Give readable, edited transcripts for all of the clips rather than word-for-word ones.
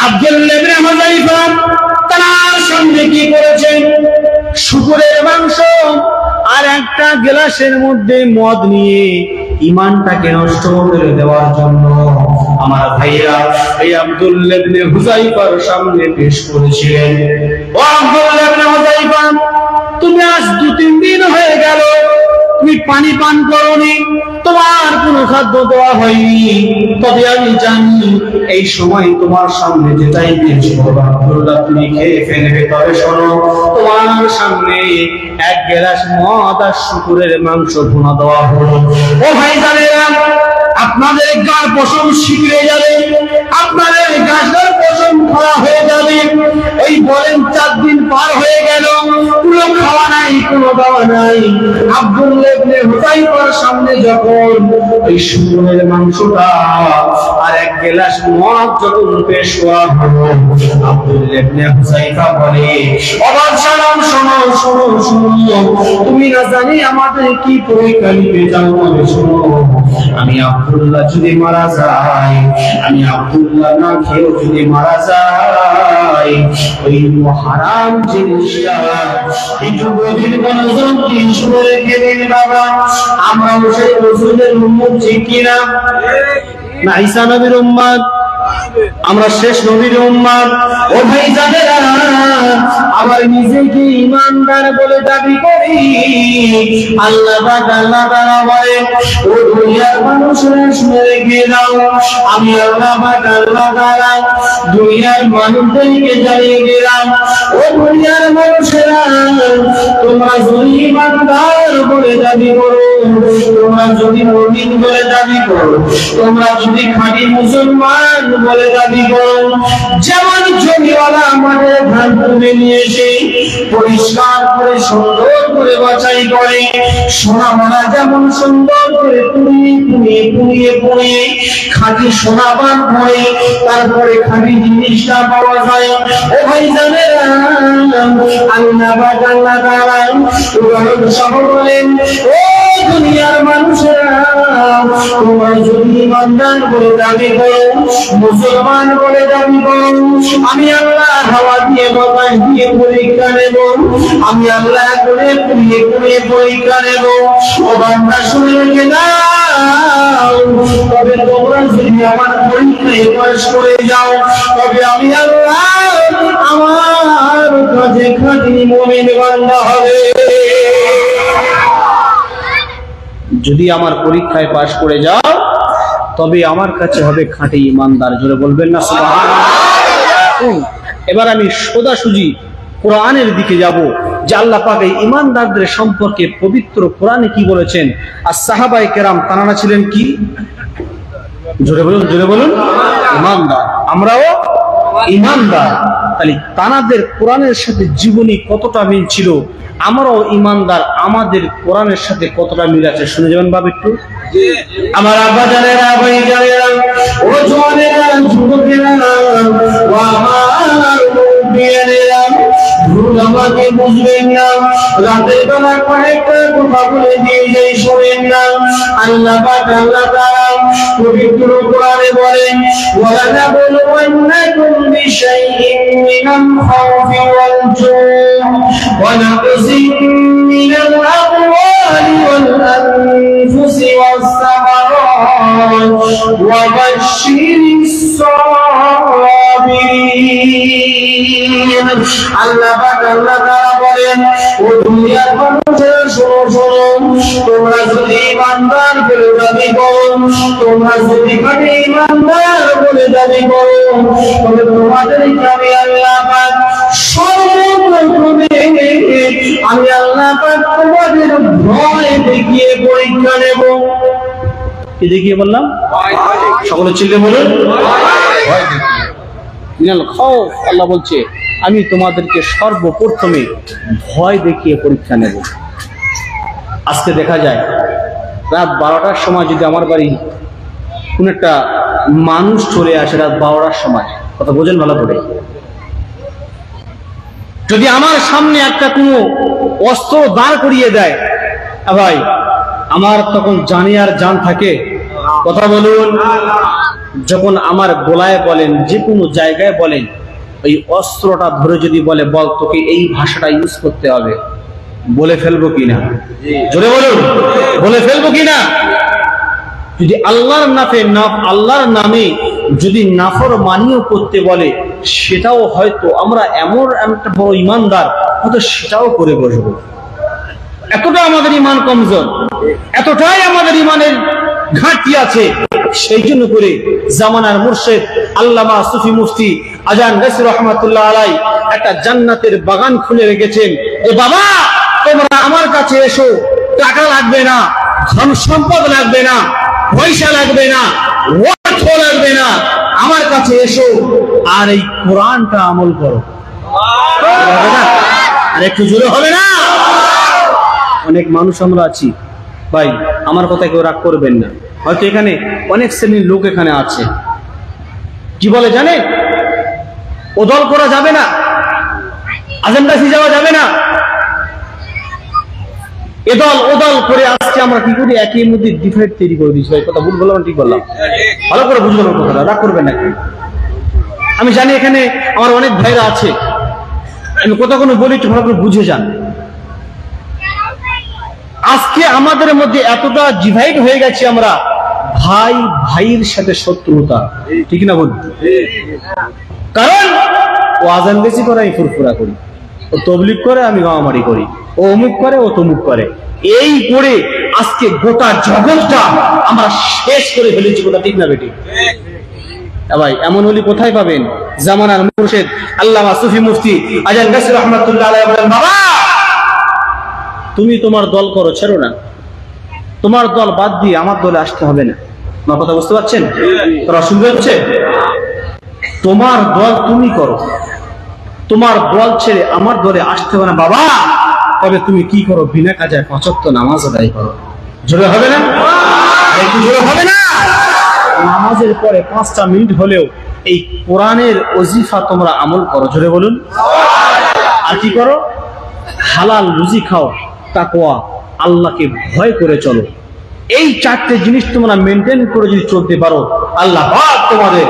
আব্দুল্লাহ ইবনে হুযায়ফা তার সামনে কি করেছেন? শুকরের মাংস আর একটা গ্লাসের মধ্যে মদ নিয়ে ঈমানটাকে নষ্ট করে দেওয়ার জন্য আমার ভাইরা এই আব্দুল্লাহ ইবনে হুযায়ফার সামনে পেশ করেছিলেন। ও আব্দুল্লাহ ইবনে হুযায়ফা, তুমি আজ 2-3 দিন হয়ে গেল তুমি পানি পান করোনি, তোমার কোনো খাদ্য দেওয়া হয়নি, তবে আমি জানি এই সময় তোমার সামনে যেটাই পেশ করবো আব্দুল্লাহ তুমি খেয়ে ফেলবে। তবে শোনো, তোমার সামনে 1 গ্লাস মদ আর শুকরের মাংস ভুনা দেওয়া হলো। ও ভাই জানেরা, আপনাদের গার পশম শিখে যাবে, আপনাদের গাছের পশম খাওয়া হয়ে যাবে। ওই বলেন 4 দিন পার হয়ে গেল, কোনো খাওয়া নাই, কোনো দাওয়া নাই। আব্দুল্লাহ ইবনে হুযায়ফার সামনে যখন ওই শুকরের মাংসটা আর 1 গ্লাস মদ যখন পেশ করা হলো, আব্দুল্লাহ ইবনে হুযায়ফা বলে, আবার সালাম, শোনো শোনো শোনো, তুমি না জানি আমাদের কি পরীক্ষা নিতে যাও। শোনো, আমি আব্দুল্লাহ যদি মারা যায়, আমি আব্দুল্লাহ না খেয়েও যদি মারা যায়, ওই হারাম জিনিসটা একটু গভীর মনোযোগ দিয়ে শুনে রেখে দিন বাবা। আমরা সেই রাসূলের উম্মত ঠিক কিনা? না ঈসা নবীর উম্মত? আমরা শেষ নবীর উম্মত। ও ভাই জানেরা, আবার নিজেকে ঈমানদার বলে দাবি করি, আল্লাহ তাআলা বলে, ও দুনিয়ার মানুষেরা শুনে রেখে দাও, আমি আল্লাহ তাআলা দুনিয়ার মানুষদেরকে জানিয়ে দিলাম, ও দুনিয়ার মানুষেরা, তোমরা যদি ঈমানদার বলে দাবি করো, তোমরা যদি মুমিন বলে দাবি করো, তোমরা যদি খাঁটি মুসলমান বলে দাবি করো, যেমন জমিওয়ালা আমাদের ধান তুলে নিয়ে এসে পরিষ্কার করে সুন্দর করে বাছাই করে, সোনামালা যেমন সুন্দর করে পুড়িয়ে খাঁটি সোনাবান করে তারপরে খাঁটি জিনিসটা পাওয়া যায়। ও ভাই জানেরা, আল্লাহ তাআলা উদাহরণ সহ বলেন, ও দুনিয়ার মানুষেরা, তোমরা যদি ঈমানদার বলে দাবি করো, মুসলমান বলে দাবি করো, আমি আল্লাহ হাওয়া দিয়ে বাতাস দিয়ে পরীক্ষা নেব, আমি আল্লাহ করে পুড়িয়ে পরীক্ষা নেব। ও বান্দা শুনে রেখে দাও, তবে তোমরা যদি আমার পরীক্ষায় পাস করে যাও, তবে আমি আল্লাহ আমার কাছে খাঁটি মুমিন বান্দা হবে। যদি আমার পরীক্ষায় পাশ করে যাও, তবে আমার কাছে হবে খাঁটি ঈমানদার। জোরে বলবেন না সুবহানাল্লাহ। এবার আমি সোজাসুজি কোরআনের দিকে যাব, যে আল্লাহ পাক এই ঈমানদারদের সম্পর্কে পবিত্র কোরআনে কি বলেছেন। আর সাহাবায়ে কেরাম তারা ছিলেন কি? জোরে বলুন ঈমানদার। আমরাও ঈমানদার। তাহলে তানাদের কোরআনের সাথে জীবনী কতটা মিল ছিল, আমরাও ঈমানদার, আমাদের কোরআনের সাথে কতটা মিল আছে শুনে যাবেন বাবা একটু। আমার আব্বা জানেরা, ভাই জানেরা, ও জওয়ানেরা, যুবকেরা, ও আমার মুরব্বিয়ানেরা, ভুল আমাকে বুঝবেন না, রাতের বেলা কয়েকটা কথা বলে দিয়ে যাই, শোনেন না। আল্লাহ তাআলা পবিত্র কোরআনে বলেন, ওয়ালা নাবলুওয়ান্নাকুম বিশাইইন মিনাল খাউফি ওয়াল জু'i ওয়া নাকসিন মিনাল আমওয়ালি ওয়াল আনফুসি ওয়াস সামারাত ওয়া বাশশিরিস সাবিরিন। আল্লাহ তাআলা বলেন, ও দুনিয়ার মানুষেরা শোনো শোনো, তোমরা যদি ঈমানদার বলে দাবি করো, তোমরা যদি খাঁটি ঈমানদার বলে দাবি করো, তবে তোমাদেরকে আমি আল্লাহ পাক সর্বপ্রথমে আমি আল্লাহ পাক তোমাদের ভয় দেখিয়ে পরীক্ষা নেব। কি দেখিয়ে বললাম? সকলে চিল্লে বলুন, ভয় দেখিয়ে। মিনাল খাউফ, আল্লাহ বলছে আমি তোমাদেরকে সর্বপ্রথমে ভয় দেখিয়ে পরীক্ষা নেব। আজকে দেখা যায় রাত 12টার সময় যদি আমার বাড়ি কোন একটা মানুষ চলে আসে, রাত 12টার সময়, কথা বোঝেন ভালো করে, যদি আমার সামনে একটা কোনো অস্ত্র দাঁড় করিয়ে দেয়, ভাই আমার তখন জানি আর জান থাকে? কথা বলুন। যখন আমার গলায় বলেন, যে কোনো জায়গায় বলেন, ওই অস্ত্রটা ধরে যদি বলে বল তোকে এই ভাষাটা ইউজ করতে হবে, বলে ফেলবো কিনা? জোরে বলুন, বলে ফেলবো কিনা? যদি আল্লাহর আল্লাহর নামে যদি নাফরমানিও করতে বলে, সেটাও হয়তো আমরা এমন একটা বড় ইমানদার, হয়তো সেটাও করে বসবো। এতটা আমাদের ইমান কমজোর, এতটাই আমাদের ইমানের ঘাটতি আছে। সেই জন্য করে জামানার মুর্শিদ আল্লামা সুফি মুফতি আজান গাছি রহমাতুল্লাহ আলাই একটা জান্নাতের বাগান খুলে রেখেছেন। এ বাবা, তোমরা আমার কাছে এসো, টাকা লাগবে না, ধন সম্পদ লাগবে না, পয়সা লাগবে না, অর্থ লাগবে না, আমার কাছে এসো আর এই কোরআনটা আমল করো। আর একটু জোরে হবে না? অনেক মানুষ আমরা আছি ভাই, আমার কথা কেউ রাগ করবেন না, হয়তো এখানে অনেক শ্রেণীর লোক এখানে আছে, কি বলে জানে, ও দল করা যাবে না, আজেন্ডাসি যাওয়া যাবে না, এ দল ও দল করে আজকে আমরা কি করি, একই মধ্যে ডিভাইড তৈরি করে দিচ্ছি। কথা ভুল বললাম, ঠিক বললাম? ভালো করে বুঝলাম কথাটা, রাগ করবেন নাকি? আমি জানি এখানে আমার অনেক ভাইরা আছে, আমি কথা কোনো বলি একটু ভালো করে বুঝে যান। আজকে আমাদের মধ্যে এতটা ডিভাইড হয়ে গেছে, আমরা ভাই ভাইয়ের সাথে শত্রুতা, ঠিক না বল? কারণ ও আজান বেশি করে আমি ফুরফুরা করি, ও তবলিগ করে আমি গাওয়ামারি করি, ও অমুক করে ও তমুক করে, এই করে আজকে গোটা জগৎটা আমরা শেষ করে ফেলেছি। কথা ঠিক না বেটি? ভাই এমন হলে কোথায় পাবেন? জামানার মুর্শিদ আল্লামা সুফি মুফতি আজান গাছি রহমাতুল্লাহ আলাইহি বলেন, বাবা তুমি তোমার দল করো, ছেড়ো না, তোমার দল বাদ দিয়ে আমার দলে আসতে হবে না। আমার কথা বুঝতে পারছেন? তোর অসুবিধা হচ্ছে? তোমার দল তুমি করো, তোমার দল ছেড়ে আমার দলে আসতে হবে না বাবা। তবে তুমি কি করো? বিনা কাজে ৫ ওয়াক্ত নামাজ আদায় করো। জোরে হবে না? একটু জোরে হবে না? নামাজের পরে ৫টা মিনিট হলেও এই কোরআনের ওজিফা তোমরা আমল করো। জোরে বলুন। আর কি করো? হালাল রুজি খাও, তাকওয়া, আল্লাহকে ভয় করে চলো। এই 4টে জিনিস তোমরা মেনটেন করে যদি চলতে পারো, আল্লাহ পাক তোমাদের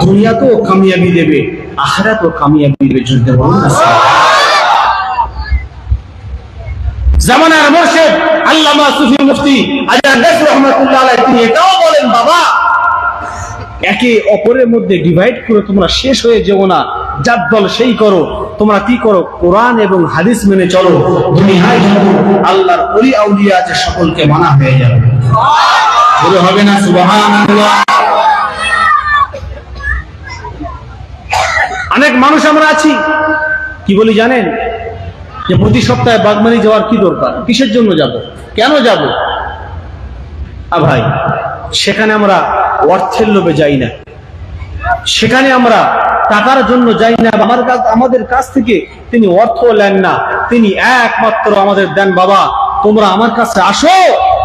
দুনিয়াতেও কামিয়াবি দেবে, আখিরাতেও কামিয়াবি দেবে। জোরে বলুন না। জামানার মুর্শিদ আল্লামা সুফি মুফতি আজান গাছি রহমাতুল্লাহ আলাইহি তিনি এটাও বলেন, বাবা একে অপরের মধ্যে ডিভাইড করে তোমরা শেষ হয়ে যেও না, যার দল সেই করো। তোমরা কি করো? কোরআন এবং হাদিস মেনে চলো। দুনিয়ায় আল্লাহর ওলি আউলিয়া আছে, সকলকে মানা হয়ে যাবে। বলে হবে না সুবহানাল্লাহ? অনেক মানুষ আমরা আছি, কি বলি জানেন, যে প্রতি সপ্তাহে বাগমানি যাওয়ার কি দরকার, কিসের জন্য যাব, কেন যাব? ভাই সেখানে আমরা অর্থের লোভে যাই না, সেখানে আমরা টাকার জন্য যাই না। আমাদের কাছ থেকে তিনি অর্থ নেন না, তিনি একমাত্র আমাদের দেন, বাবা তোমরা আমার কাছে আসো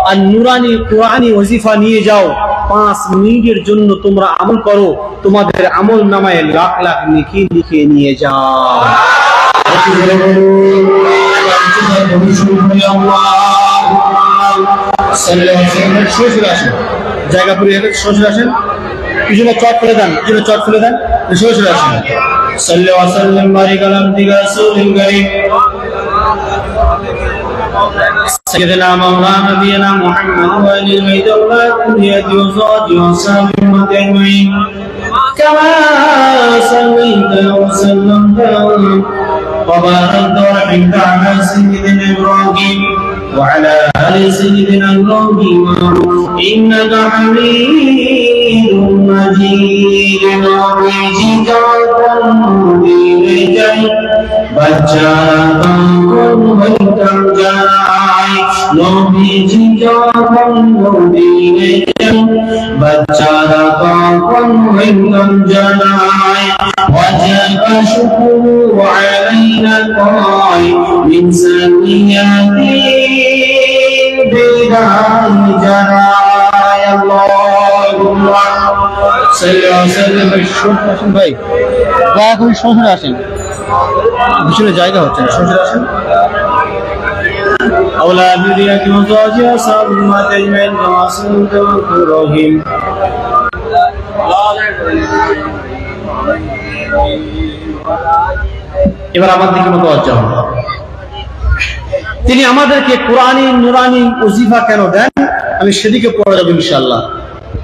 আর নুরানি কোরআনি ওজিফা নিয়ে যাও, 5 মিনিটের জন্য তোমরা আমল করো, তোমাদের আমল নামায় লাখ লাখ নেকি লিখে নিয়ে যাও। জায়গা পুরিয়ে শ্বশুর আসেন, পিছনে চট ফেলে দেন, পিছনে চট ফেলে দেন, শ্বশুর আসেন। সাল্লাল্লাহু আলাইহি ওয়াসাল্লাম বারিক আলা আবদিকা রাসূলিল কারীম سيدنا مولانا نبينا محمد وآل البيت والذرية وأزواجه وصحبه أجمعين كما صليت وسلمت وباركت ورحمت على سيدنا إبراهيم وعلى آل سيدنا إبراهيم إنك حميد مجيد وبجدك بچا কখন হইতাম যাই, নবীজি যখন নবীরে যাই, বাচ্চারা কখন হইতাম জানাই। ওয়াজাবা শুকরু আলাইনা কাই মিন সানিয়াতি বিদাই জানাই। আল্লাহুম্মা সাল্লি আলা সাল্লাম। ভাই দয়া করে শ্বশুর আসেন, পিছনে জায়গা হচ্ছে না, শ্বশুর আসেন। أولى ذرية وزوجها صالحات أجمعين كما صنعت رحيم. এবার আমার দিকে মুতাওয়াজ্জহ হন। তিনি আমাদেরকে কোরআনী নুরানি ওজিফা কেন দেন, আমি সেদিকে পড়ে যাবো ইনশাআল্লাহ।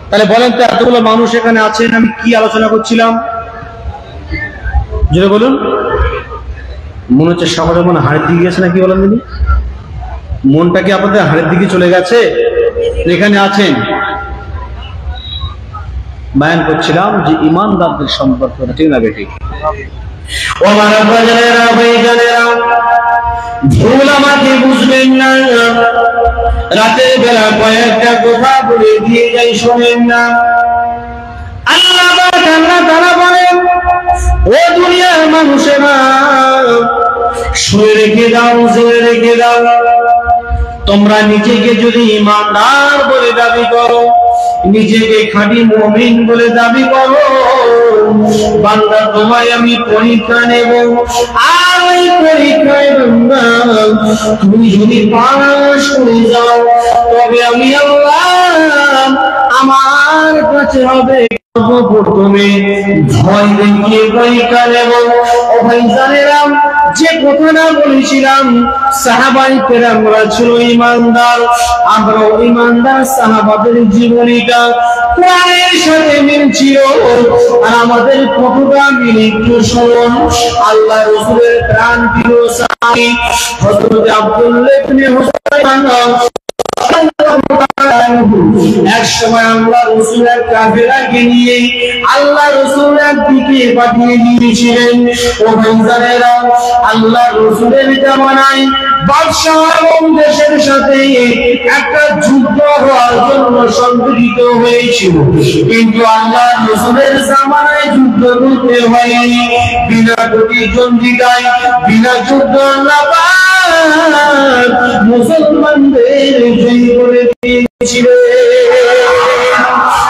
তাহলে বলেন তো, এতগুলো মানুষ এখানে আছেন, আমি কি আলোচনা করছিলাম জোরে বলুন। মনে হচ্ছে সকলের মনে হাড়ের দিকে গেছে নাকি বলেন দিদি? মনটা কি আপনাদের হাড়ের দিকে চলে গেছে? এখানে আছেন, বয়ান করছিলাম যে ইমানদারদের সম্পর্কে, ঠিক না বেটি? ও আমার বাজারেরা ভাইজানেরা, ভুল আমাকে বুঝবেন না, রাতের বেলা কয়েকটা কথা বলে দিয়ে যাই, শোনেন না। আল্লাহ তাআলা বলেন, ও দুনিয়ার মানুষেরা, শুয়ে রেখে দাও, জেনে রেখে দাও, তোমরা নিজেকে যদি ইমানদার বলে দাবি করো, নিজেকে খাঁটি মুমিন বলে দাবি করো, বান্দা তোমায় আমি পরীক্ষা নেব। আর ওই পরীক্ষায় বান্দা তুমি যদি পাস করে যাও, তবে আমি আল্লাহ আমার কাছে হবে প্রথমে ভয় দেখিয়ে পরীক্ষা নেব। ও ভাইজানেরা, যে কথাটা বলেছিলাম, সাহাবায়ে কেরামরা ছিল ইমানদার, আমরাও ইমানদার। সাহাবাদের জীবনীটা কোরআনের সাথে মিল ছিল, আর আমাদের কতটা মিল একটু শুনুন। আল্লাহ রাসূলের প্রাণ প্রিয় সাহাবী হযরত আব্দুল্লাহ ইবনে হুসাইন এক সময় আল্লাহ রাসূলের কাফেলাকে নিয়ে আল্লাহ রাসূলের দিকে পাঠিয়ে দিয়েছিলেন। ও ভাইজানেরা, আল্লাহ রাসূলের জামানায় বাদশাহ এবং দেশের সাথে একটা যুদ্ধ হওয়ার জন্য সংগঠিত হয়েছিল, কিন্তু আল্লাহ রাসূলের জামানায় যুদ্ধ করতে হয়নি। বিনা প্রতিদ্বন্দ্বিতায়, বিনা যুদ্ধ আল্লাহ মুসলমানদের জয় করে দিয়েছিলেন।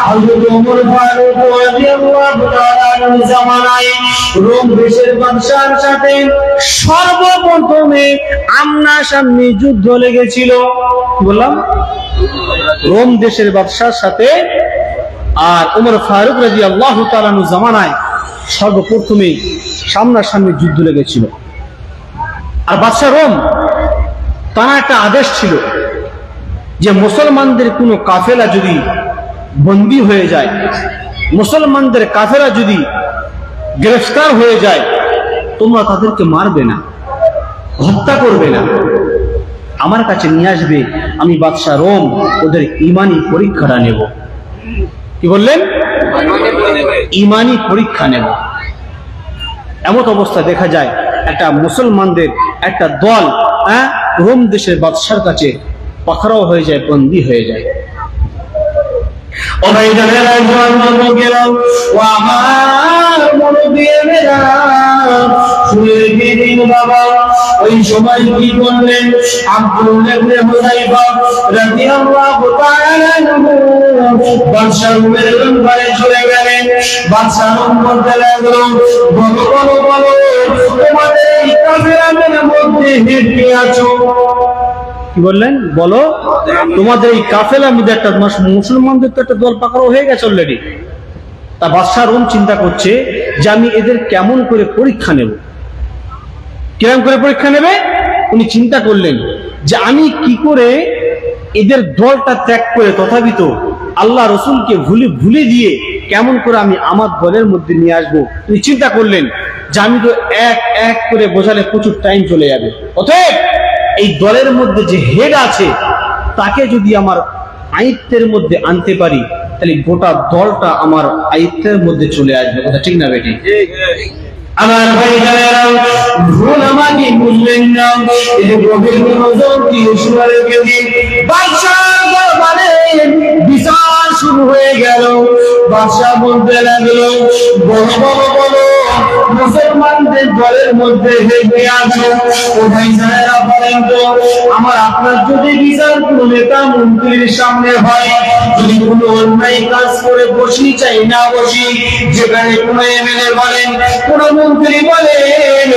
হযরত ওমর ফারুক রাদিয়াল্লাহু তাআলার জামানায় রোম দেশের বাদশার সাথে সর্বপ্রথমে আমনা-সামনি যুদ্ধ লেগেছিল। কি বললাম? রোম দেশের বাদশার সাথে আর ওমর ফারুক রাদিয়াল্লাহু তাআলার জামানায় সর্বপ্রথমে সামনাসামনি যুদ্ধ লেগেছিল। আর বাদশা রোম, তার একটা আদেশ ছিল যে মুসলমানদের কোনো কাফেলা যদি বন্দী হয়ে যায়, মুসলমানদের কাফেলা যদি গ্রেফতার হয়ে যায়, তোমরা তাদেরকে মারবে না, হত্যা করবে না, আমার কাছে নিয়ে আসবে, আমি বাদশা রোম ওদের ইমানি পরীক্ষাটা নেব। কি বললেন? ইমানি পরীক্ষা নেব। এমন অবস্থা দেখা যায়, একটা মুসলমানদের একটা দল রোম দেশের বাদশার কাছে পাকড়াও হয়ে যায়, বন্দী হয়ে যায়। ওই সময় কি করলেন? আব্দুল্লাহ ইবনে হুযাইফা রাদিয়াল্লাহু তাআলা বাদশাহ রোমের দরবারে চলে গেলেন। বাদশাহ রোম বলতে লাগলো, বলো বলো বলো, তোমাদের এই কাফেলাদের মধ্যে হেঁটে আছো। কি বললেন? বলো, তোমাদের এই কাফেলার মধ্যে একটা মুসলমানদের তো একটা দল পাকড়াও হয়ে গেছে অলরেডি। তা বাদশাহ রোম চিন্তা করছে যে আমি এদের কেমন করে পরীক্ষা নেব। কেমন করে পরীক্ষা নেবে? উনি চিন্তা করলেন যে আমি কি করে এদের দলটা ত্যাগ করে তথাপিত আল্লাহ রসুলকে ভুলে দিয়ে কেমন করে আমি আমার দলের মধ্যে নিয়ে আসবো। উনি চিন্তা করলেন যে আমি তো এক এক করে বোঝালে প্রচুর টাইম চলে যাবে, অতএব এই দলের মধ্যে যে হেড আছে তাকে যদি আমার আয়ত্তের মধ্যে আনতে পারি, তাহলে গোটা দলটা আমার আয়ত্তের মধ্যে চলে আসবে। কথা ঠিক না বেটি? আমার ভাইরা, ভুল আমাকে বুঝলেন না, এই গভীর মনোযোগ দিয়ে শুনে রেখেছি। বাদশাহ দরবারে বিচার শুরু হয়ে গেল। বাদশাহ বলতে লাগলো, বলো বলো বলো, মুসলমানদের দলের মধ্যে হেগে আছো। ও ভাই যারা বলেন তো, আমার আপনার যদি বিচার কোনো নেতা মন্ত্রীর সামনে হয়, যদি কোনো অন্যায় কাজ করে বসি চাই না বসি, যেখানে কোনো এমএলএ বলেন, কোনো মন্ত্রী বলেন,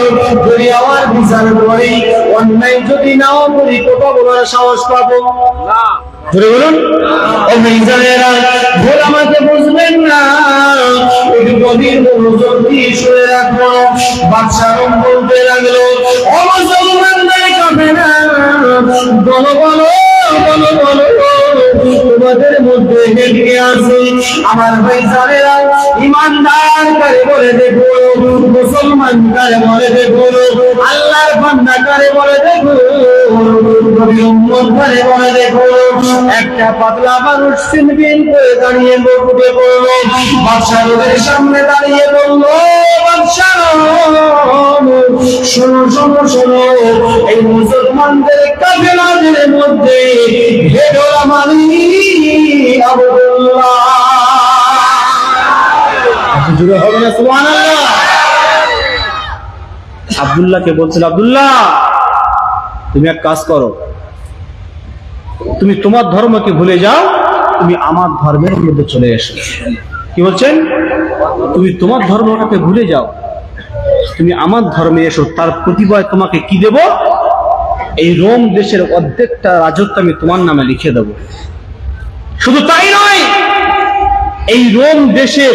যদি আমার বিচার করে অন্যায় যদি নাও করি, কথা বলার সাহস পাবো না? ধরে বলুন। ও ভাইজানেরা, ভুল আমাকে বুঝবেন না, একটু গভীর মনোযোগ দিয়ে শুনে রাখো। বাদশাহ বলতে লাগলো, ও মুসলমানদের কাফেরা, বলো বলো বলো বলো, তোমাদের মধ্যে হেগে আছে আমার ভাইজানেরা, ইমানদার কারে বলে দেখো, মুসলমান কারে বলে দেখো, আল্লাহর বান্দা কারে বলে দেখো, উম্মত কারে বলে দেখো। একটা পাতলা মানুষ সিনবিন করে দাঁড়িয়ে বলতে বলল, বাদশাহের সামনে দাঁড়িয়ে বলল, বাদশাহ শোনো শোনো শোনো, এই মুসলমানদের কাফেলাদের মধ্যে হেডল মালি আব্দুল্লাহ। জুড়ে হবে না সুবহানাল্লাহ? আব্দুল্লাহকে বলছিল, আব্দুল্লাহ তুমি এক কাজ করো, তুমি তোমার ধর্মকে ভুলে যাও, তুমি আমার ধর্মের মধ্যে চলে এসো। কি বলছেন? তুমি তোমার ধর্মটাকে ভুলে যাও, তুমি আমার ধর্মে এসো, তার প্রতিভয় তোমাকে কি দেব? এই রোম দেশের অর্ধেকটা রাজত্ব আমি তোমার নামে লিখে দেব। শুধু তাই নয়, এই রোম দেশের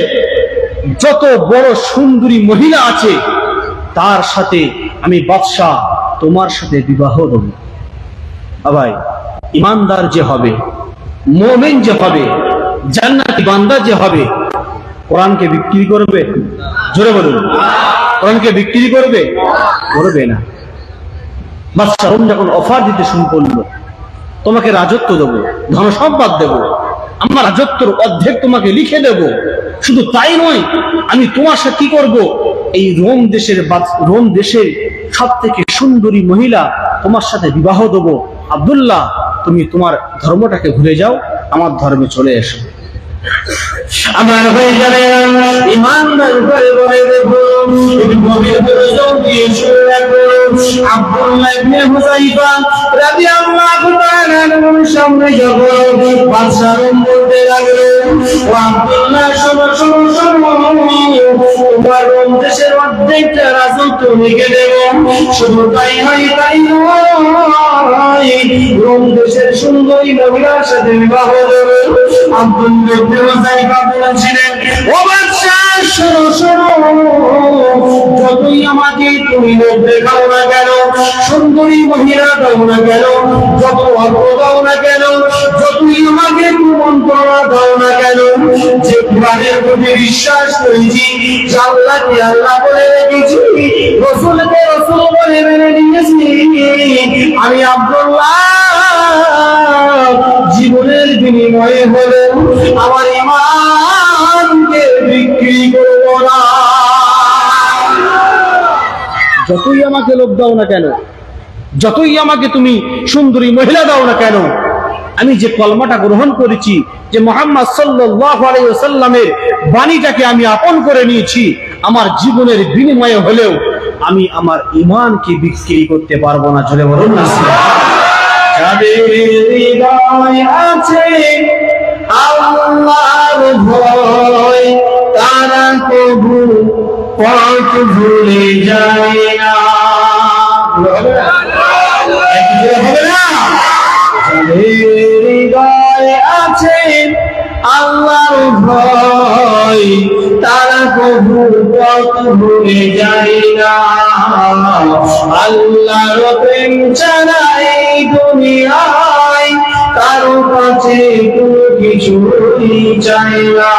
যত বড় সুন্দরী মহিলা আছে তার সাথে আমি বাদশাহ তোমার সাথে বিবাহ দেব। ভাই, ইমানদার যে হবে, মুমিন যে হবে, জান্নাতি বান্দা যে হবে, কোরআনকে বিক্রি করবে? জোরে বলুন, কোরআনকে বিক্রি করবে? করবে না। বাদশাহ যখন অফার দিতে শুরু করলো, তোমাকে রাজত্ব দেবো, ধন সম্পদ দেবো, আমার রাজত্বর অর্ধেক তোমাকে লিখে দেব, শুধু তাই নয়, আমি তোমার সাথে কি করবো, এই রোম দেশের সব থেকে সুন্দরী মহিলা তোমার সাথে বিবাহ দেবো। আব্দুল্লাহ তুমি তোমার ধর্মটাকে ভুলে যাও, আমার ধর্মে চলে এসো। আমার ভাইজানেরা, ইমানদার করে বলে দেখো, গভীর মনোযোগ দিয়ে শুনে রাখো। আব্দুল্লাহ ইবনে হুযাইফা রাদিয়াল্লাহু তাআলা আনহুর সামনে যখন বাদশাহ বলতে লাগলো, ও আব্দুল্লাহ শোনো শোনো শোনো, তোমার রোম দেশের অর্ধেকটা রাজত্ব লিখে দেব। শুধু তাই নয়, তাই নয়, রোম দেশের সুন্দরী মহিলার সাথে বিবাহ দেব। আব্দুল্লাহ ইবনে হুযাইফা বলেছিলেন, ও বাদশাহ শোনো শোনো, যতই আমাকে তুমি লোক দেখাও না কেন, সুন্দরী মহিলা দাও না কেন, যত অর্থ দাও না কেন, যতই আমাকে কুমন্ত্রণা দাও না কেন, যে কোরআনের প্রতি বিশ্বাস করেছি, আল্লাহকে আল্লাহ বলে রেখেছি, রাসূলকে রাসূল বলে মেনে নিয়েছি, আমি আব্দুল্লাহ জীবনের বিনিময়ে হলে আমার ঈমানকে বিক্রি করব না। যতই আমাকে লোক দাও না কেন, যতই আমাকে তুমি সুন্দরী মহিলা দাও না কেন, আমি যে কলমাটা গ্রহণ করেছি, যে মুহাম্মদ সাল্লাল্লাহু আলাইহি ওয়াসাল্লামের বাণীটাকে আমি আপন করে নিয়েছি, আমার জীবনের বিনিময়ে হলেও আমি আমার ঈমানকে বিক্রি করতে পারবো না। জোরে বলুন না। যাদের হৃদয়ে আছে আল্লাহর ভয়, তারা কবু পথ ভুলে যায় না। হবে না? যাদের হৃদয়ে আছে আল্লাহর ভয়, তারা কবু পথ ভুলে যায় না। আল্লাহর প্রেম ছাড়া এই দুনিয়ায় কারো কাছে কোনো কিছুই চাই না।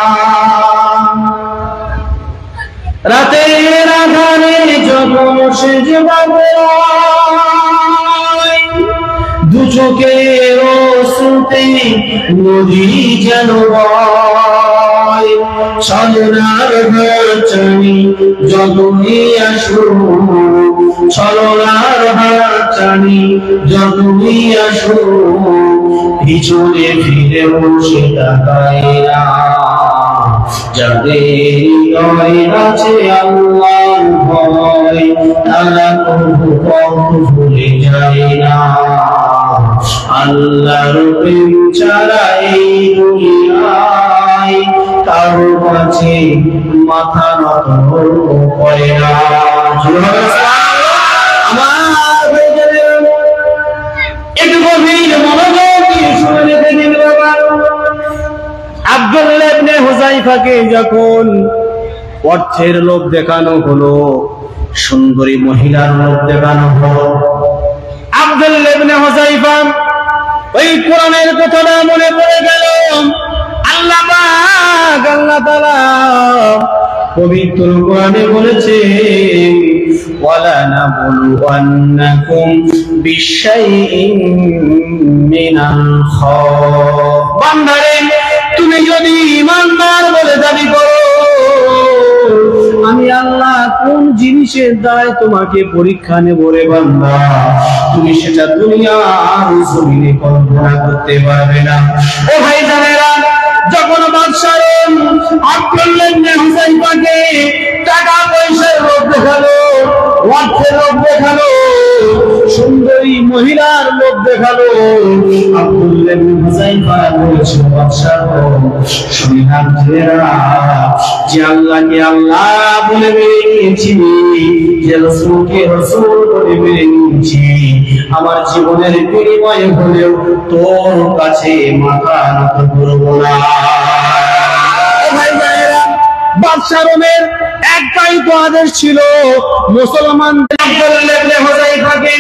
রাতের আধারে যখন সেজদাতে দু চোখের অশ্রুতে নদী যেন বয়, ছলনার হাতছানি যতই আসুক, ছলনার হাতছানি যতই আসুক, পিছনে ফিরেও সে তাকায় না। যাদের হৃদয়ে আছে আল্লাহ হয় তারা কবু ভুলে যায় না। আল্লাহর প্রেম ছাড়া এই দুনিয়ায় কারো কাছে মাথা নত করে না। আমার একটু গভীর মনোযোগ দিয়ে শুনে দেখেন বাবা, আব্দুল্লাহ ইবনে হুযায়ফাকে যখন অর্থের লোভ দেখানো হলো, সুন্দরী মহিলার লোভ দেখানো হলো, আব্দুল্লাহ ইবনে হুযায়ফা ওই কোরআনের কথাটা মনে পড়ে গেল। আল্লাহ পাক আল্লাহ তাআলা পবিত্র কোরআনে বলেছেন, ওয়ালা নাবলুওয়ান্নাকুম বিশাইইন মিনাল খাওফ। বান্দারে, তুমি যদি ঈমানদার বলে দাবি করো, আমি আল্লাহ কোন জিনিসের দ্বারা তোমাকে পরীক্ষা নেব রে বান্দা, তুমি সেটা দুনিয়ার জমিনে কল্পনা করতে পারবে না। ও ভাই জানেরা, যখন বাদশাহ আব্দুল্লাহ ইবনে হুযায়ফাকে টাকা পয়সার লোভ দেখালো, অর্থের লোভ দেখালো, সুন্দরী মহিলার লোভ দেখালো, আব্দুল্লাহ ইবনে হুযায়ফা বলেছিল, বাদশাহ শুনলাম যে আল্লাহকে আল্লাহ বলে মেনে নিয়েছি, যে রাসূলকে রাসূল বলে মেনে নিয়েছি, আমার জীবনের বিনিময়ে হলেও তোর কাছে মাথা নত করব না। বাদশাহ রোমের একটাই তো আদেশ ছিল, মুসলমানদের আব্দুল্লাহ ইবনে হুযায়ফাকে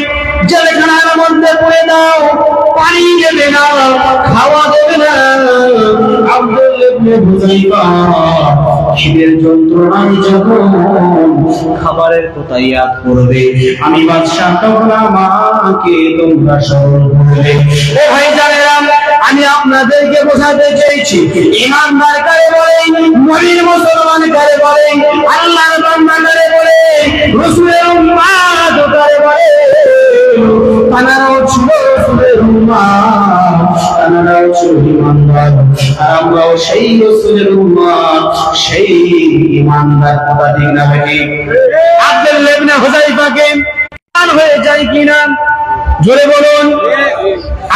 জেলখানার মধ্যে পুরে দাও, পানি দেবে না, খাওয়া দেবে না। আব্দুল্লাহ ইবনে হুযায়ফা খিদের যন্ত্রণায় যখন খাবারের কথা ইয়াদ করবে, আমি বাদশাহ তখন আমাকে তোমরা স্মরণ করবে। ও ভাই জানেরা, আমি আপনাদেরকে বোঝাতে চেয়েছি, ঈমানদার কারে বলে, মুমিন মুসলমান কারে বলে, আল্লাহর বান্দা কারে বলে, রাসূলের উম্মত কারে বলে। তানারাও ছিল রাসূলের উম্মত, তানারাও ছিল ঈমানদার, আর আমরাও সেই রাসূলের উম্মত, সেই ঈমানদার। কথা ঠিক না ভাই? আব্দুল্লাহ ইবনে হুযায়ফাকে ঈমান হয়ে যায় কিনা জোরে বলুন।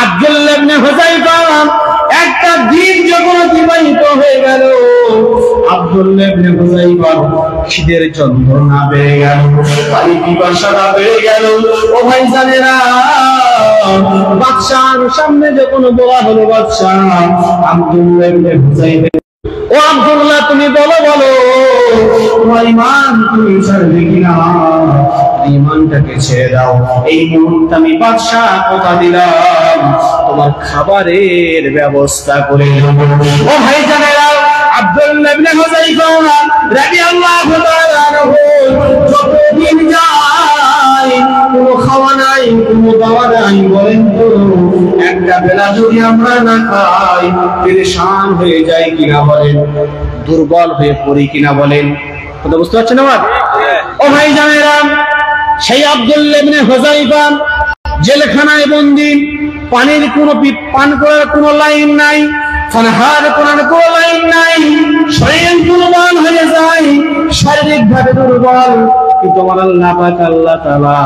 আব্দুল্লাহ ইবনে হুযায়ফা একটা দিন যখন অতিবাহিত হয়ে গেল, আব্দুল্লাহ ইবনে হুযায়ফা খিদের যন্ত্রণা বেড়ে গেল, পানি পিপাসাটা বেড়ে গেল। ও ভাই জানেরা, বাদশাহর সামনে যখন বলা হলো, বাদশাহ আব্দুল্লাহ ইবনে হুযায়ফা, ও আব্দুল্লাহ তুমি বলো তোমার ঈমান তুমি ছাড়বে কিনা, ঈমানটাকে ছেড়ে দাও। এই মুহূর্তে আমি বাদশাহ কথা দিলাম, তোমার খাবারের ব্যবস্থা করে দেব। ও ভাই জানেরা, আব্দুল্লাহ ইবনে হুযায়ফা রাদিয়াল্লাহু তাআলা আনহু যতদিন যায় কোনো খাওয়া নাই, কোনো দাওয়া নাই, বলেন তো একটা বেলা যদি আমরা না খাই পেরেশান হয়ে যায় কিনা বলেন, দুর্বল হয়ে পড়ি কিনা বলেন। কথা বুঝতে পারছেন আমার? ও ভাই জানেরা, সেই আব্দুল্লাহ ইবনে হুযায়ফা জেলখানায় বন্দী, পানির কোনো পান করার কোনো লাইন নাই, পানাহার করার কোনো লাইন নাই, শরীর দুর্বল হয়ে যায়, শারীরিক ভাবে দুর্বল, কিন্তু আমার আল্লাহ পাক আল্লাহ তাআলা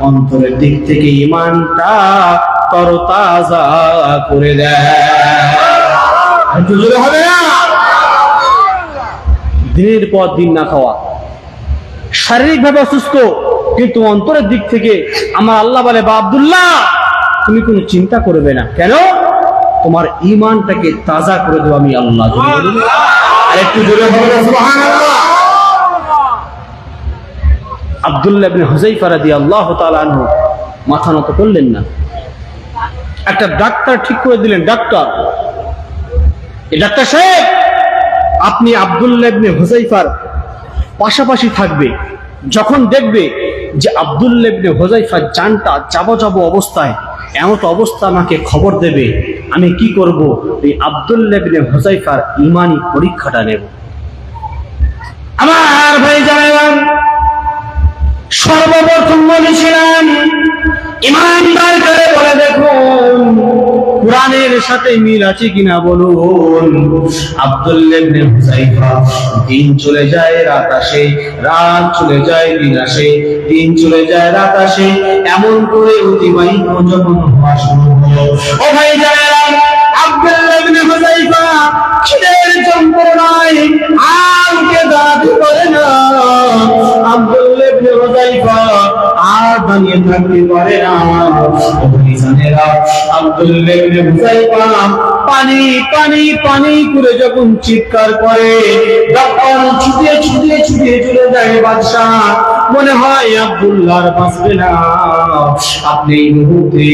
অন্তরের দিক থেকে ঈমানটা তরতাজা করে দেয়। জোরে হবে না? দিনের পর দিন না খাওয়া, শারীরিক ভাবে অসুস্থ, কিন্তু অন্তরের দিক থেকে আমার আল্লাহ বলে, বা আব্দুল্লাহ তুমি কোনো চিন্তা করবে না, কেন? তোমার ঈমানটাকে তাজা করে দেব আমি আল্লাহ। আর একটু জোরে বলুন সুবহানাল্লাহ। আব্দুল্লাহ ইবনে হুযায়ফা রাদিয়াল্লাহু তাআলা আনহু মাথা নত করলেন না। একটা ডাক্তার ঠিক করে দিলেন, ডাক্তার, এই ডাক্তার সাহেব আপনি আব্দুল্লাহ ইবনে হুযায়ফার পাশাপাশি থাকবে, যখন দেখবে যে আব্দুল্লাহ ইবনে হুযায়ফার জানটা যাবো অবস্থায়, এমন অবস্থা আমাকে খবর দেবে, আমি কি করব? এই আব্দুল্লাহ ইবনে হুযায়ফার ঈমানি পরীক্ষাটা নেব। আমার ভাই জানেন, সর্বপ্রথম বলেছিলাম ঈমানদার করে বলে দেখুন, কোরআনে কোরআনের সাথে মিল আছে কিনা বলুন। আব্দুল্লাহ ইবনে হুযায়ফা, দিন চলে যায় রাত আসে, রাত চলে যায় দিন আসে, দিন চলে যায় রাত আসে, এমন করে অতিবাহিত যখন হওয়া শুরু হলো, ও ভাই জানেরা, আব্দুল্লাহ ইবনে হুযায়ফা খিদের যন্ত্রণায় আর উঠে দাঁড়াতে পারে না। আব্দুল্লাহ ইবনে হুযায়ফা আর দাঁড়িয়ে থাকতে পারে না। ও ভাই জানেরা, আব্দুল্লাহ ইবনে হুযায়ফা পানি পানি পানি করে যখন চিৎকার করে, তখন ছুটে ছুটে ছুটে চলে যায় বাদশা। মনে হয় আব্দুল্লাহ আর বাঁচবে না। আপনি এই মুহূর্তে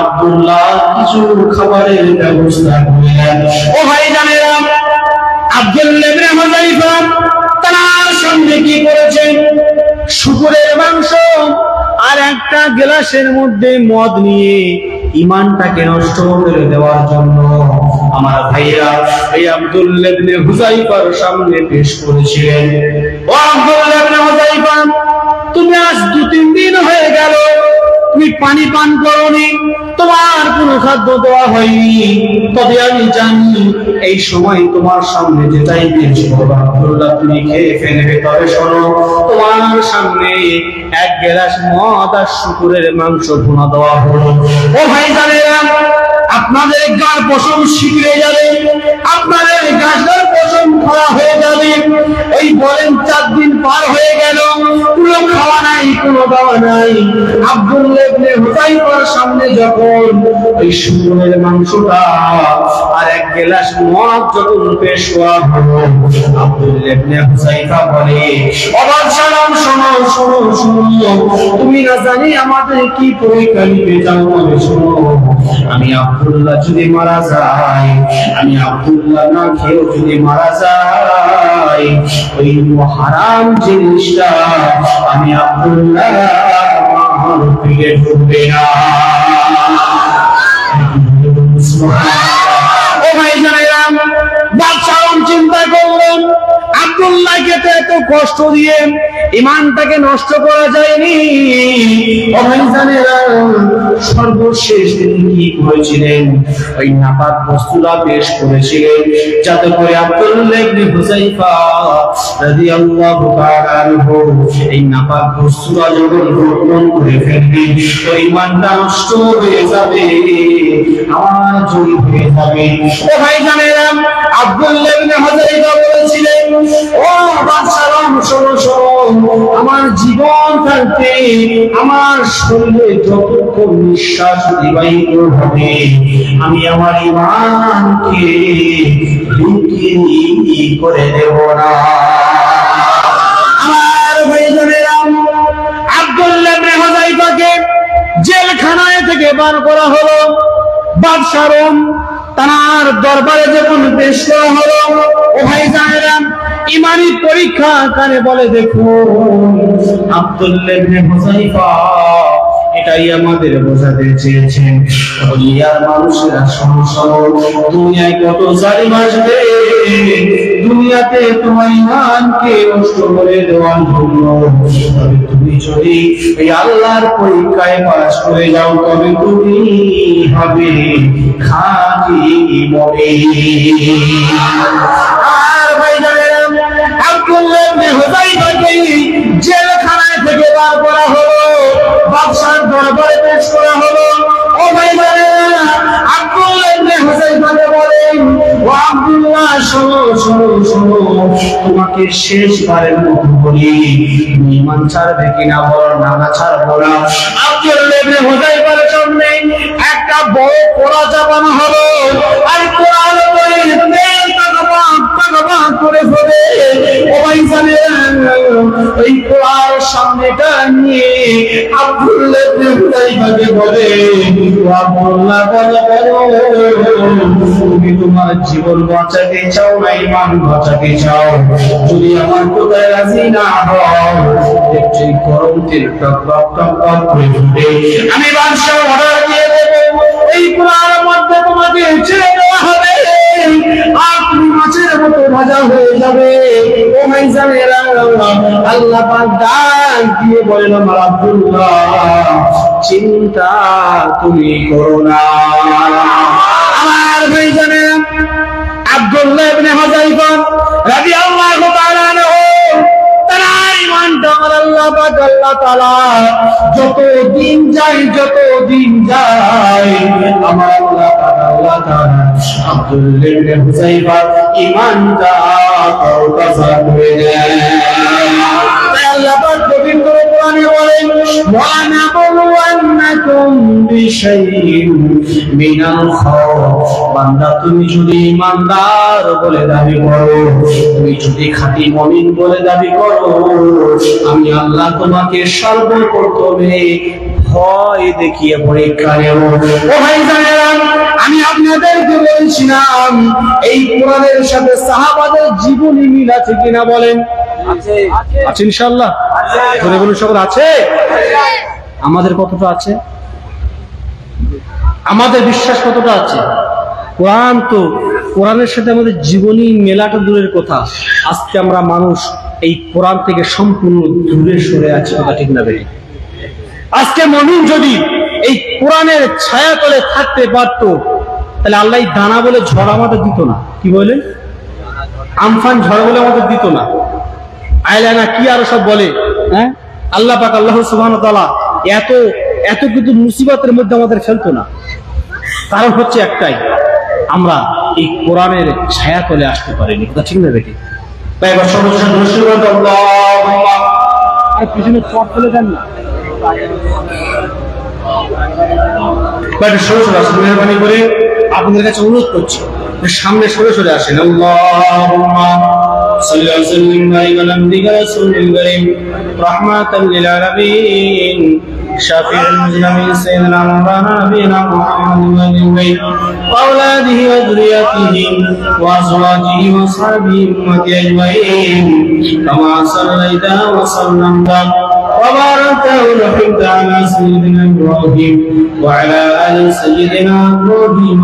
আব্দুল্লাহ কিছু খাবারের ব্যবস্থা করলেন। ও ভাই জানেরা, আব্দুল্লাহ ইবনে হুযায়ফা তার সামনে কি করেছেন? শুকরের মাংস আর একটা গ্লাসের মধ্যে মদ নিয়ে ঈমানটাকে নষ্ট করে দেওয়ার জন্য আমার ভাইরা এই আব্দুল্লাহ ইবনে হুযায়ফার সামনে পেশ করেছিলেন। ও আব্দুল্লাহ ইবনে হুযায়ফা, তুমি আজ 2-3 দিন হয়ে গেল তুমি পানি পান করোনি, তোমার কোনো খাদ্য দেওয়া হয়নি, তবে আমি জানি এই সময় তোমার সামনে যেটাই পেশ করবো আব্দুল্লাহ তুমি খেয়ে ফেলবে। তবে শোনো, তোমার সামনে 1 গ্লাস মদ আর শুকরের মাংস ভুনা দেওয়া হলো। ও ভাই জানেরা, আপনাদের গার পশম শিখে যাবে, আপনাদের গাছের পশম খাওয়া হয়ে যাবে। এই বলেন 4 দিন পার হয়ে গেল, কোনো খাওয়া নাই, কোনো দাওয়া নাই। আব্দুল্লাহ ইবনে হুযায়ফার সামনে যখন ওই শুকরের মাংসটা আর 1 গ্লাস মদ যখন পেশ করা হলো, আব্দুল্লাহ ইবনে হুযায়ফা বলে, ও বাদশাহ, শোনো শোনো শোনো, তুমি না জানি আমাদের কি পরীক্ষা নিতে চাও। বলে শোনো, আমি আব্দুল্লাহ যদি মারা যায়, আমি আব্দুল্লাহ না খেয়েও যদি মারা যায়, ওই হারাম জিনিসটা আমি আব্দুল্লাহ আমার পেটে ঢুকবে না। ও ভাই জানেরা, বাদশাহ চিন্তা করলেন, আব্দুল্লাহকে তো এত কষ্ট দিয়ে ঈমানটাকে নষ্ট করা যায়নি। ও ভাই জানেরা, সর্বশেষ তিনি কি করেছিলেন? ওই নাপাক বস্তুটা পেশ করেছিলেন, যাতে করে আব্দুল্লাহ ইবনে হুযায়ফা রাদিয়াল্লাহু তাআলা আনহু এই নাপাক বস্তুটা যখন গ্রহণ করে ফেলবে, ওই ঈমানটা নষ্ট হয়ে যাবে, আমার চুরি হয়ে যাবে। ও ভাই জানেরা, আব্দুল্লাহ ইবনে হুযায়ফা বলেছিলেন, ও বাদশাহ, শোনো শোনো, আমার জীবন থাকতে আমার শরীরে যতক্ষণ নিঃশ্বাস অতিবাহিত হবে, আমি আমার ঈমানকে বিক্রি করে দেব না। আমার ভাইজানেরা, আব্দুল্লাহ ইবনে হুযায়ফাকে জেলখানায় থেকে বার করা হলো। বাদশাহ তার দরবারে যখন পেশ করা হলো, ও ভাইজানেরা, ইমানি পরীক্ষা কানে বলে, দেখুন আব্দুল্লাহ ইবনে হুযায়ফা এটাই আমাদের বোঝাতে চেয়েছেন, দুনিয়ার মানুষেরা সমস্যা, দুনিয়ায় কত জালিম আসবে, দুনিয়াতে তোমার ঈমানকে নষ্ট করে দেওয়ার জন্য। তবে তুমি যদি এই আল্লাহর পরীক্ষায় পাস করে যাও, তবে তুমি হবে খাঁটি মুমিন। আর ভাইজানেরা, আব্দুল্লাহ ইবনে হুযায়ফাকে জেলখানায় থেকে বার করা হলো, বাদশার দরবারে পেশ করা হলো। ও ভাইজানেরা, আব্দুল্লাহ ইবনে হুযায়ফাকে বলেন, ও আব্দুল্লাহ, শোনো শোনো শোনো, তোমাকে শেষবারের মতো বলি, তুমি ঈমান ছাড়বে কিনা বলো। না, না ছাড়বো না। আব্দুল্লাহ ইবনে হুযায়ফার সামনে একটা বড় কোড়া চাপানো হলো, আর কোড়ার উপরে তেল তাকাবাক করে ফেলে। ও ভাইজানেরা, ওই কোড়ার সামনেটা নিয়ে আব্দুল্লাহ ইবনে হুযায়ফাকে বলে, ও আব্দুল্লাহ, বলো তুমি তোমার জীবন বাঁচাতে চাও না ঈমান বাঁচাতে চাও? যদি আমার কথায় রাজি না হও, একটি গরম তেল টক টক টক টক করে ফুটে আমি বাদশাহ অর্ডার দিয়ে দেব, এই কোরআন মধ্যে তোমাকে ছেড়ে দেওয়া হবে, আর তুমি মাছের মতো ভাজা হয়ে যাবে। ও ভাইজানেরা, আল্লাহ পাক ডাক দিয়ে বলেন, আমার আব্দুল্লাহ, চিন্তা তুমি করো না। ভাইজানেরা, আব্দুল্লাহ ইবনে হুযায়ফা রাদিয়াল্লাহু তাআলা আনহু তারা ঈমানটা আল্লাহ পাক আল্লাহ তাআলা যত দিন যায় আমার আল্লাহ তাআলা আব্দুল্লাহ ইবনে হুযায়ফা ঈমানটা তাওবা করে দেয়। আল্লাহ পাক পবিত্র কোরআনে বলেন, ওয়া নাবলুওয়ান্নাকুম বিশাইইন মিনাল খাওফ, বান্দা তুমি যদি ঈমানদার বলে দাবি করো, তুমি যদি খাঁটি মুমিন বলে দাবি করো, আমি আল্লাহ তোমাকে সর্বপ্রথমে ভয় দেখিয়ে পরীক্ষা নেব। ও ভাইজানেরা, আমি আপনাদেরকে বলছিলাম এই কোরআনের সাথে সাহাবাদের জীবনী মিল আছে কিনা বলেন? আছে ইনশাআল্লাহ। জোরে বলুন সকল, আছে? আমাদের কতটা আছে? আমাদের বিশ্বাস কতটা আছে? কোরআন তো, কোরআনের সাথে আমাদের জীবনী মেলাটা দূরের কথা, আজকে আমরা মানুষ এই কোরআন থেকে সম্পূর্ণ দূরে সরে আছে, কথা ঠিক না বেঠিক? আজকে মুমিন যদি এই কোরআনের ছায়া তলে থাকতে পারত, তাহলে আল্লাহ দানা বলে ঝড় আমাদের দিত না। কি বলেন? আমফান ঝড় বলে আমাদের দিত না, আইলানা কি আরো সব বলে। হ্যাঁ, আল্লাহ পাক আল্লাহ সুবহানাহু ওয়া তাআলা এত এত কিছু মুসিবতের মধ্যে আমাদের ফেলতো না। কারণ হচ্ছে একটাই, আমরা এই কোরআনের ছায়া তলে আসতে পারিনি, কথা ঠিক না বেটি? তাই এবার সর্বশেষ ধন্যবাদ আল্লাহুম্মা, আর পিছনে চট ফেলে দেন না, বাট সরাসরি মেহরবানি করে আপনাদের কাছে অনুরোধ করছি সামনে সরে আসেন। আল্লাহুম্মা সাল্লি আলা সাইয়্যিদিনা ওয়া রাসূলিল কারীম রাহমাতাল লিল আলামিন শাফিউল মুজলামিন সাইয়্যিদিনা মাওলানা নবিয়িনা মুহাম্মাদিন ওয়া আওলাদিহি ওয়া যুররিয়াতিহি ওয়া আজওয়াজিহি ওয়া আসহাবিহি উম্মতি আজমাইন কামা সাল্লাইতা ওয়া সাল্লামতা ওয়া বারাকতা ওয়া রাহিমতা আলা সাইয়্যিদিনা ইব্রাহিম ওয়া আলা আলি সাইয়্যিদিনা ইব্রাহিম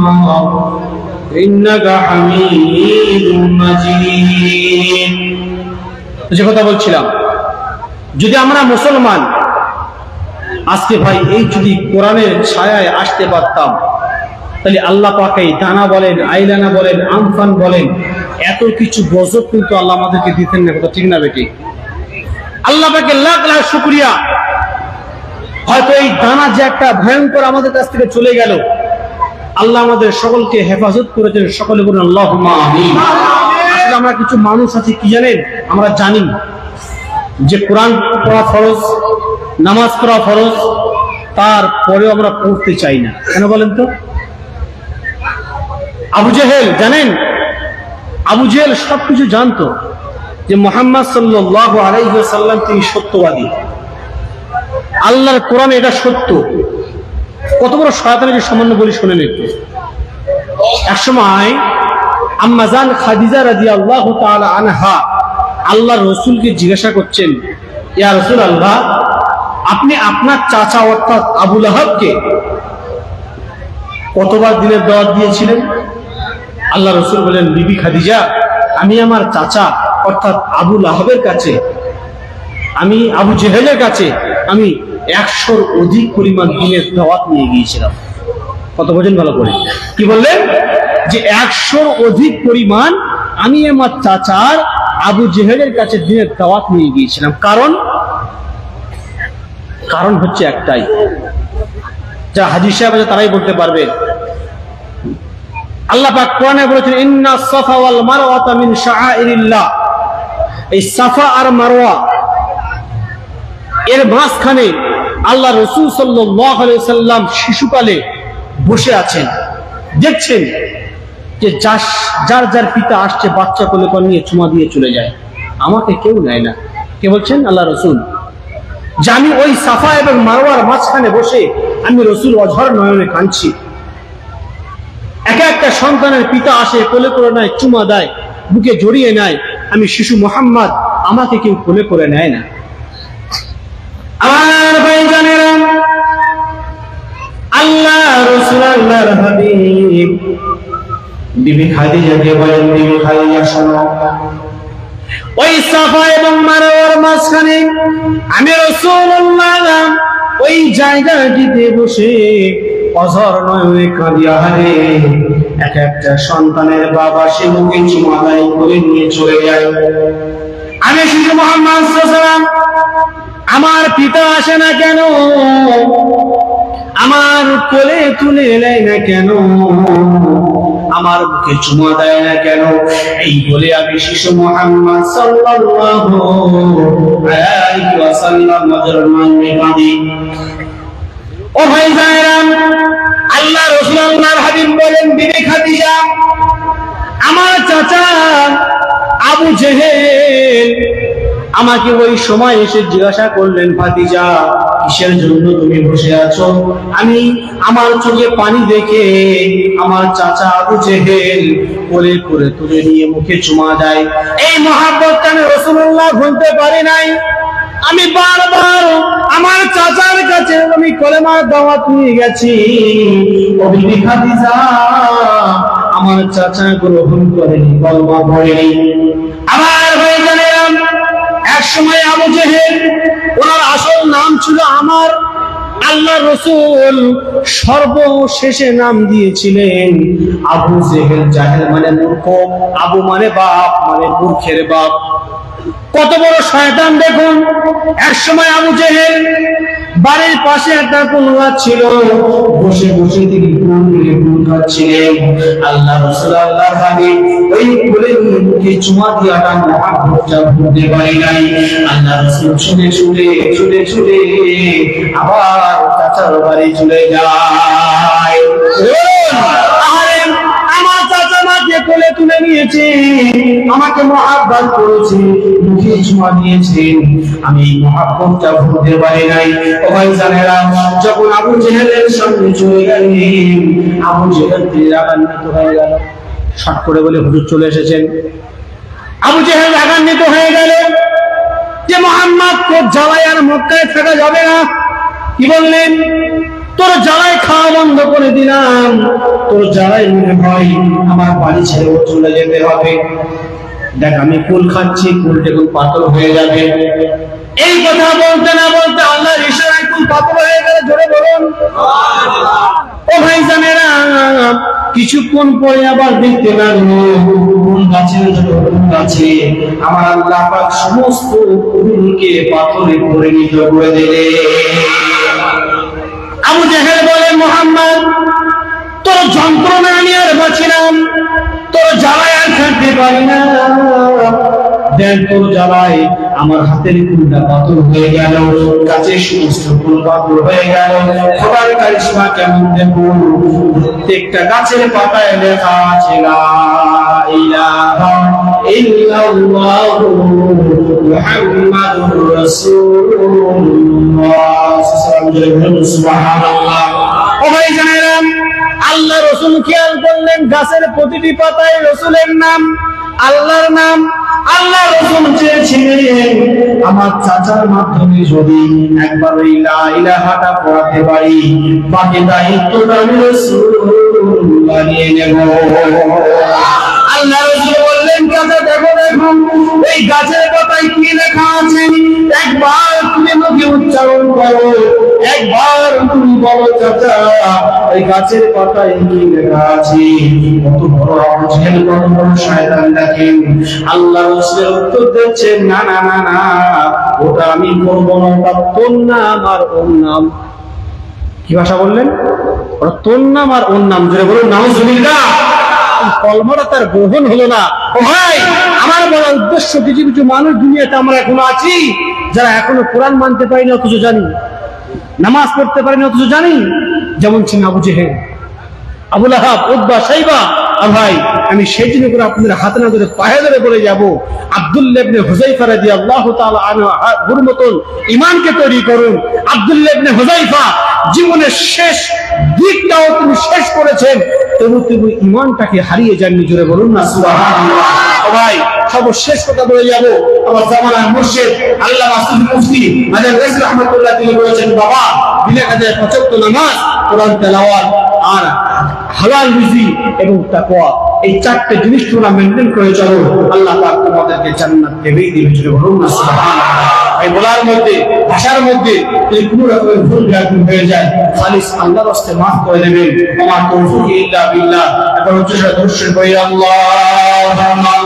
ইন্নাকা হামিদুম মাজিদ। যে কথা বলছিলাম, যদি আমরা মুসলমান আজকে ভাই এই যদি কোরআনের ছায়ায় আসতে পারতাম, তাহলে আল্লাহ পাক এই দানা বলেন, আইলানা বলেন, আমফান বলেন, এত কিছু গজব কিন্তু আল্লাহ আমাদেরকে দিতেন না, কথা ঠিক না বেটি? আল্লাহ পাকের লাখ লাখ শুকরিয়া, হয়তো এই দানা যে একটা ভয়ঙ্কর আমাদের কাছ থেকে চলে গেল, আল্লাহ আমাদের সকলকে হেফাজত করেছেন। সকলে বলুন আল্লাহুম্মা আমিন। আসলে আমরা কিছু মানুষ আছি, কি জানেন, আমরা জানি যে কোরআন পড়া ফরজ, নামাজ পড়া ফরজ, তারপরেও আমরা পড়তে চাই না। কেন বলেন তো? আবু জেহেল, জানেন আবু জেহেল সবকিছু জানতো যে মুহাম্মদ সাল্লাল্লাহু আলাইহি ওয়াসাল্লাম তিনি সত্যবাদী, আল্লাহর কোরআন এটা সত্য। কত বড় শয়তানের সামান্য বলি শোনেন একটু। একসময় আম্মা জান খাদিজা রাদিয়াল্লাহু তাআলা আনহা আল্লাহর রাসূলকে জিজ্ঞাসা করছেন, ইয়া রাসূলুল্লাহ, আপনি আপনার চাচা অর্থাৎ আবু লাহাবকে কতবার দিনের দাওয়াত দিয়েছিলেন? আল্লাহ রাসূল বলেন, বিবি খাদিজা, আমি আমার চাচা অর্থাৎ আবু লাহাবের কাছে, আমি আবু জেহেলের কাছে আমি 100-র অধিক পরিমাণ দিনের দাওয়াত নিয়ে গিয়েছিলাম। কত বোঝেন ভালো করে? কি বললেন? যে 100-র অধিক পরিমাণ আমি আমার চাচার আবু জেহেলের কাছে দিনের দাওয়াত নিয়ে গিয়েছিলাম। কারণ হচ্ছে একটাই, যা হাজী সাহেব আছে তারাই বলতে পারবে। আল্লাহ পাক কোরআনে বলেছেন, ইন্না সাফা ওয়াল মারওয়াতা মিন শাআইরিল্লাহ। এই সাফা আর মারওয়া এর মাঝখানে আল্লাহ রাসূল সাল্লাল্লাহু আলাইহি ওয়াসাল্লাম শিশুকালে বসে আছেন, দেখছেন যে যার যার পিতা আসছে বাচ্চা কোলে করে নিয়ে চুমা দিয়ে চলে যায়, আমাকে কেউ নেয় না। কে বলছেন? আল্লাহ রাসূল। যে আমি ওই সাফা এবং মারওয়ার মাঝখানে বসে আমি রাসূল অঝর নয়নে কাঁদছি। একটা সন্তানের পিতা আসে, কোলে করে নেয়, চুমা দেয়, বুকে জড়িয়ে নেয়, আমি শিশু মুহাম্মদ, আমাকে কেউ কোলে করে নেয় না। আমার ভাইজানেরা, আল্লাহ রাসূল আল্লাহর হাবিব বিবি খাদিজাকে বলেন, বিবি খাদিজা শোনো, ওই সাফা এবং মারওয়ার মাঝখানে আমি রাসূলুল্লাহ ওই জায়গাটিতে বসে অঝর নয়নে কাঁদিয়া হারে এক একটা সন্তানের বাবা সে মুখে চুমা দেয় করে নিয়ে চলে যায়। আমি শুধু মুহাম্মদ সাল্লাল্লাহু আলাইহি ওয়াসাল্লাম আমার পিতা আসে না কেন, আমার কোলে তুলে নেয় না কেন, আমার মুখে চুমা দেয় না কেন, এই বলে আমি শিশু মুহাম্মদ সাল্লাল্লাহু আলাইহি ওয়াসাল্লাম নজর মানে কাঁদি। ও ভাই জানেন, আল্লাহ রাসূল আল্লাহর হাবিব বলেন, বিবি খাদিজা আমার চাচা আবু জেহেল আমাকে ওই সময় এসে জিজ্ঞাসা করলেন, ভাতিজা কিসের জন্য তুমি বসে আছো? আমি আমার চোখে পানি দেখে আমার চাচা আবু জেহেল কোলে করে তুলে নিয়ে মুখে চুমা দেয়। এই মহাব্বতটা আমি রাসূলুল্লাহ ভুলতে পারি নাই। আমি বারবার আমার চাচার কাছে আমি কলেমার দাওয়াত নিয়ে গেছি, ও বিবি খাদিজা আমার চাচা গ্রহণ করেনি, কলেমা পড়েনি। আমার হয়ে গেলাম এক সময় আবু জেহেল, ওনার আসল নাম ছিল আমার আল্লাহ রসুল সর্বশেষে নাম দিয়েছিলেন আবু জেহেল। জাহেল মানে মূর্খ, আবু মানে বাপ, মানে মূর্খের বাপ। কত বড় শয়তান দেখুন। এক সময় আবু জেহেল বাড়ির পাশে একটা কুল গাছ ছিল, বসে বসে তিনি কুল খাচ্ছিলেন। আল্লাহ রাসূল আল্লাহর হাবিব ওই কুলের মুখে চুমা দিয়াটা মহাব্বতটা ভুলতে পারি নাই। আল্লাহ রাসূল ছুটে ছুটে ছুটে ছুটে আবার চাচার বাড়ি চলে যায়। আমার চাচা মাকে কোলে তুলে নিয়েছে, আমাকে মহাব্বত করেছে, মুখে চুমা দিয়েছেন, আমি মহাব্বতটা ভুলতে পারি নাই। ও ভাই জানেরা, যখন আবু জেহেলের সামনে চলে গেলেন, আবু জেহেল রাগান্বিত হয়ে গেল। শর্ট করে বলে, হুজুর চলে এসেছেন। আবু জেহেল রাগান্বিত হয়ে গেল যে মুহাম্মদ তোর জ্বালায় আর মক্কায় থাকা যাবে না। কি বললেন? তোর জ্বালায় খাওয়া বন্ধ করে দিলাম, তোর জ্বালায় মনে হয় আমার বাড়ি ছেড়ে চলে যেতে হবে। দেখ আমি কুল খাচ্ছি, কুলটা খুব পাতল হয়ে যাবে। এই কথা বলতে না বলতে আল্লাহর ইশারায় কুল পাতল হয়ে গেল। জোরে বলুন ও ভাই জানেরা, কিছুক্ষণ পরে আবার দেখতে লাগলো কুল গাছের গাছে আমার আল্লাহ পাক সমস্ত কুলকে পাথরে পরিণত করে দিলেন। আবু জেহেল বলে, মুহাম্মদ তোর যন্ত্রণা আমি আর বাঁচিলাম, তোর জ্বালায় আর থাকতে পারি না। দেখ তোর জ্বালায় আমার হাতের কুলটা পাথর হয়ে গেল, গাছের সমস্ত কুল পাথর হয়ে গেল। খোদার কারিশমা কেমন দেখুন, প্রত্যেকটা গাছের পাতায় লেখা আছে লা ইলাহা ইল্লাল্লাহু মুহাম্মাদুর রাসূলুল্লাহ সুবহানাল্লাহ। ও ভাই জানেন, আল্লাহ রাসূল খেয়াল করলেন গাছের প্রতিটি পাতায় রাসূলের নাম, আল্লাহর নাম। আল্লাহ রাসূল চেয়েছিলেন আমার চাচার মাধ্যমে যদি একবার এই লা ইলাহাটা পড়াতে পারি, বাকি দায়িত্বটা আমি রাসূলুল্লাহ নিয়ে নেব। আল্লাহ রাসূল বললেন, চাচা দেখো দেখো এই গাছের পাতায় কি লেখা আছে, একবার তুমি মুখে উচ্চারণ করো, একবার তুমি বলো চাচা এই গাছের পাতায় কি লেখা আছে। কত বড় আবু জেহেল, কত বড় শয়তান দেখেন। আল্লাহ রাসূল উত্তর দিচ্ছেন, না না না না, ওটা আমি করব না, ওটা তোর নাম আর ওর নাম। কি ভাষা বললেন? ওটা তোর নাম আর ওর নাম। জোরে বলুন নাউজুবিল্লাহ। কলমাটা তার গ্রহণ হলো না। ও ভাই, আমার বলার উদ্দেশ্য, কিছু কিছু মানুষ দুনিয়াতে আমরা এখনো আছি যারা এখনো কোরআন মানতে পারি না অথচ জানি, নামাজ পড়তে পারি না অথচ জানি। যেমন ছিলেন আবু জেহেল, আবু লাহাব, উতবা, শাইবা। ভাই আমি সেই জন্য করে আপনাদের হাতে না ধরে পায়ে ধরে বলে যাবো, আব্দুল্লাহ ইবনে হুযায়ফা রাদিয়াল্লাহু তাআলা আনহুর মতন ঈমানকে তৈরি করুন। আব্দুল্লাহ ইবনে হুযায়ফা জীবনের শেষ দিকটাও তিনি শেষ করেছেন, তবু তিনি ঈমানটাকে হারিয়ে যাননি। জোরে বলুন না সুবহানাল্লাহ। ভাই সর্বশেষ কথা বলে যাব, আমার জামানার মুর্শিদ আল্লাহ মাসুদ মুফতি মাদার রাসূল রাহমাতুল্লাহ তিনি বলেছেন, বাবা দিনে কাজে 75 নামাজ, কোরআন তেলাওয়াত আর হালাল রুজি এবং তাকওয়া, এই চারটি জিনিস তোমরা মেইনটেইন করে চলো, আল্লাহ পাক তোমাদেরকে জান্নাত দেবেই দিবে। বলুন না সুবহানাল্লাহ। এই বলার মধ্যে ভাষার মধ্যে যদি কোনো রকমের ভুল ভ্রান্তি হয়ে যায় খালিস আল্লাহর রাস্তায় মাফ করে দেবেন। আমার তৌফিক ইল্লা বিল্লাহ। এখন উচ্চস্বরে দরুদ শরীফ পড়ি আল্লাহুম্মা